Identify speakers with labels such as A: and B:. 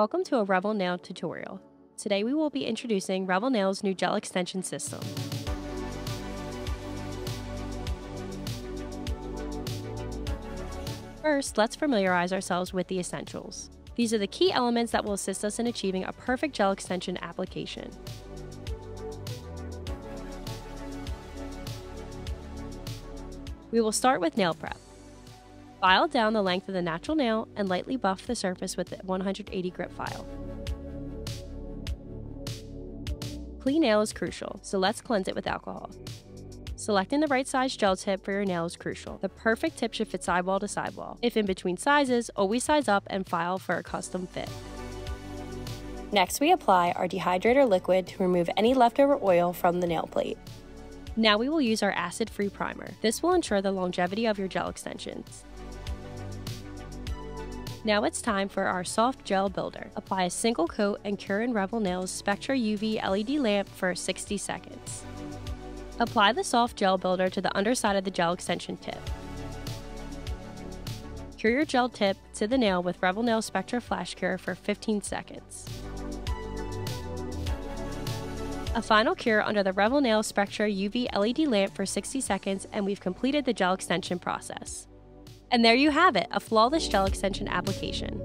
A: Welcome to a Revel nail tutorial. Today we will be introducing Revel Nail's new gel extension system. First, let's familiarize ourselves with the essentials. These are the key elements that will assist us in achieving a perfect gel extension application. We will start with nail prep. File down the length of the natural nail and lightly buff the surface with the 180 grit file. Clean nail is crucial, so let's cleanse it with alcohol. Selecting the right size gel tip for your nail is crucial. The perfect tip should fit sidewall to sidewall. If in between sizes, always size up and file for a custom fit. Next, we apply our dehydrator liquid to remove any leftover oil from the nail plate. Now we will use our acid-free primer. This will ensure the longevity of your gel extensions. Now it's time for our soft gel builder. Apply a single coat and cure in Revel Nails Spectra UV LED lamp for 60 seconds. Apply the soft gel builder to the underside of the gel extension tip. Cure your gel tip to the nail with Revel Nail Spectra Flash Cure for 15 seconds. A final cure under the Revel Nail Spectra UV LED lamp for 60 seconds and we've completed the gel extension process. And there you have it, a flawless gel extension application.